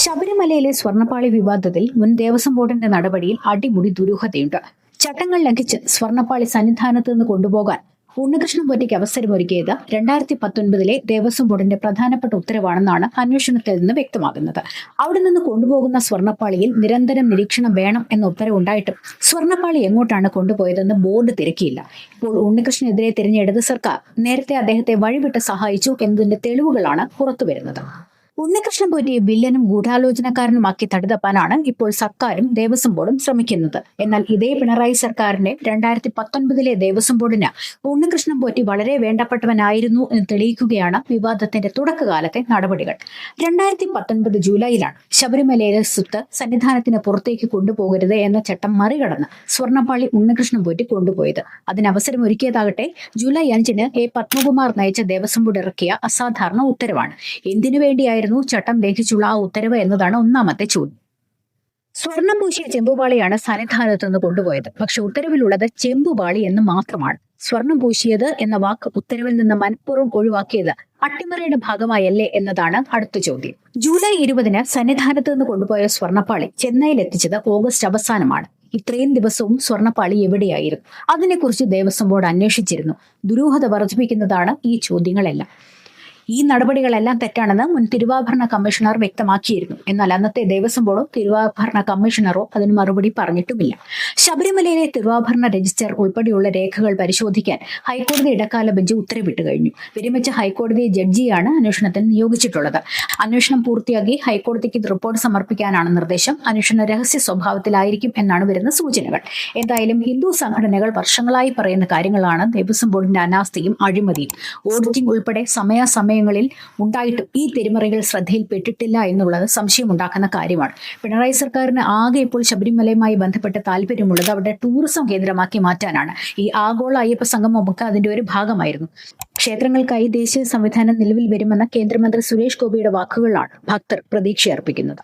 ശബരിമലയിലെ സ്വർണ്ണപ്പാളി വിവാദത്തിൽ മുൻ ദേവസ്വം ബോർഡിന്റെ നടപടിയിൽ അടിമുടി ദുരൂഹതയുണ്ട്. ചട്ടങ്ങൾ ലംഘിച്ച് സ്വർണ്ണപ്പാളി സന്നിധാനത്ത് നിന്ന് കൊണ്ടുപോകാൻ ഉണ്ണികൃഷ്ണൻ പോറ്റിക്ക് അവസരമൊരുക്കിയത് 2019 ദേവസ്വം ബോർഡിന്റെ പ്രധാനപ്പെട്ട ഉത്തരവാണെന്നാണ് അന്വേഷണത്തിൽ നിന്ന് വ്യക്തമാകുന്നത്. അവിടെ നിന്ന് കൊണ്ടുപോകുന്ന സ്വർണ്ണപ്പാളിയിൽ നിരന്തരം നിരീക്ഷണം വേണം എന്ന ഉത്തരവുണ്ടായിട്ടും സ്വർണ്ണപ്പാളി എങ്ങോട്ടാണ് കൊണ്ടുപോയതെന്ന് ബോർഡ് തിരക്കിയില്ല. ഇപ്പോൾ ഉണ്ണികൃഷ്ണനെതിരെ തിരിഞ്ഞ ഇടത് സർക്കാർ നേരത്തെ അദ്ദേഹത്തെ വഴിവിട്ട് സഹായിച്ചു എന്നതിന്റെ തെളിവുകളാണ് പുറത്തുവരുന്നത്. ഉണ്ണികൃഷ്ണൻ പോറ്റിയെ വില്ലനും ഗൂഢാലോചനക്കാരനുമാക്കി തടിതപ്പാനാണ് ഇപ്പോൾ സർക്കാരും ദേവസ്വം ബോർഡും ശ്രമിക്കുന്നത്. എന്നാൽ ഇതേ പിണറായി സർക്കാരിന്റെ 2019 ദേവസ്വം ബോർഡിന് ഉണ്ണികൃഷ്ണൻ പോറ്റി വളരെ വേണ്ടപ്പെട്ടവനായിരുന്നു എന്ന് തെളിയിക്കുകയാണ് വിവാദത്തിന്റെ തുടക്കകാലത്തെ നടപടികൾ. 2019 ജൂലൈയിലാണ് ശബരിമലയിലെ സ്വത്ത് സന്നിധാനത്തിന് പുറത്തേക്ക് കൊണ്ടുപോകരുത് എന്ന ചട്ടം മറികടന്ന് സ്വർണ്ണപ്പാളി ഉണ്ണികൃഷ്ണൻ പോറ്റി കൊണ്ടുപോയത്. അതിന് അവസരമൊരുക്കിയതാകട്ടെ ജൂലൈ 5 എ പത്മകുമാർ നയിച്ച ദേവസ്വം ബോർഡ് ഇറക്കിയ അസാധാരണ ഉത്തരവാണ്. എന്തിനു വേണ്ടിയായിരുന്നു ചട്ടം ലംഘിച്ചുള്ള ആ ഉത്തരവ് എന്നതാണ് ഒന്നാമത്തെ ചോദ്യം. സ്വർണം പൂശിയ ചെമ്പുപാളിയാണ് സന്നിധാനത്ത് നിന്ന് കൊണ്ടുപോയത്. പക്ഷെ ഉത്തരവിലുള്ളത് ചെമ്പുപാളി എന്ന് മാത്രമാണ്. സ്വർണം പൂശിയത് എന്ന വാക്ക് ഉത്തരവിൽ നിന്ന് മനഃപൂർവ്വം ഒഴിവാക്കിയത് അട്ടിമറിയുടെ ഭാഗമായല്ലേ എന്നതാണ് അടുത്ത ചോദ്യം. ജൂലൈ 20 സന്നിധാനത്ത് നിന്ന് കൊണ്ടുപോയ സ്വർണ്ണപ്പാളി ചെന്നൈയിൽ എത്തിച്ചത് ഓഗസ്റ്റ് അവസാനമാണ്. ഇത്രയും ദിവസവും സ്വർണ്ണപ്പാളി എവിടെയായിരുന്നു? അതിനെക്കുറിച്ച് ദേവസ്വം ബോർഡ് അന്വേഷിച്ചിരുന്നു. ദുരൂഹത വർദ്ധിപ്പിക്കുന്നതാണ് ഈ ചോദ്യങ്ങളെല്ലാം. ഈ നടപടികളെല്ലാം തെറ്റാണെന്ന് മുൻ തിരുവാഭരണ കമ്മീഷണർ വ്യക്തമാക്കിയിരുന്നു. എന്നാൽ അന്നത്തെ ദേവസ്വം ബോർഡോ തിരുവാഭരണ കമ്മീഷണറോ അതിന് മറുപടി പറഞ്ഞിട്ടുമില്ല. ശബരിമലയിലെ തിരുവാഭരണ രജിസ്റ്റർ ഉൾപ്പെടെയുള്ള രേഖകൾ പരിശോധിക്കാൻ ഹൈക്കോടതി ഇടക്കാല ബെഞ്ച് ഉത്തരവിട്ട് കഴിഞ്ഞു. വിരമിച്ച ഹൈക്കോടതി ജഡ്ജിയാണ് അന്വേഷണത്തിന് നിയോഗിച്ചിട്ടുള്ളത്. അന്വേഷണം പൂർത്തിയാക്കി ഹൈക്കോടതിക്ക് റിപ്പോർട്ട് സമർപ്പിക്കാനാണ് നിർദ്ദേശം. അന്വേഷണ രഹസ്യ സ്വഭാവത്തിലായിരിക്കും എന്നാണ് വരുന്ന സൂചനകൾ. എന്തായാലും ഹിന്ദു സംഘടനകൾ വർഷങ്ങളായി പറയുന്ന കാര്യങ്ങളാണ് ദേവസ്വം ബോർഡിന്റെ അനാസ്ഥയും അഴിമതിയും. ഓഡിറ്റിംഗ് ഉൾപ്പെടെ സമയാസമയങ്ങളിൽ ഉണ്ടായിട്ടും ഈ തിരിമറികൾ ശ്രദ്ധയിൽപ്പെട്ടിട്ടില്ല എന്നുള്ളത് സംശയമുണ്ടാക്കുന്ന കാര്യമാണ്. പിണറായി സർക്കാരിന് ആകെ ഇപ്പോൾ ശബരിമലയുമായി ബന്ധപ്പെട്ട് താല്പര്യമുള്ളത് അവിടെ ടൂറിസം കേന്ദ്രമാക്കി മാറ്റാനാണ്. ഈ ആഗോള അയ്യപ്പ സംഗമമൊക്കെ അതിന്റെ ഒരു ഭാഗമായിരുന്നു. ക്ഷേത്രങ്ങൾക്കായി ദേശീയ സംവിധാനം നിലവിൽ വരുമെന്ന കേന്ദ്രമന്ത്രി സുരേഷ് ഗോപിയുടെ വാക്കുകളാണ് ഭക്തർ പ്രതീക്ഷയർപ്പിക്കുന്നത്.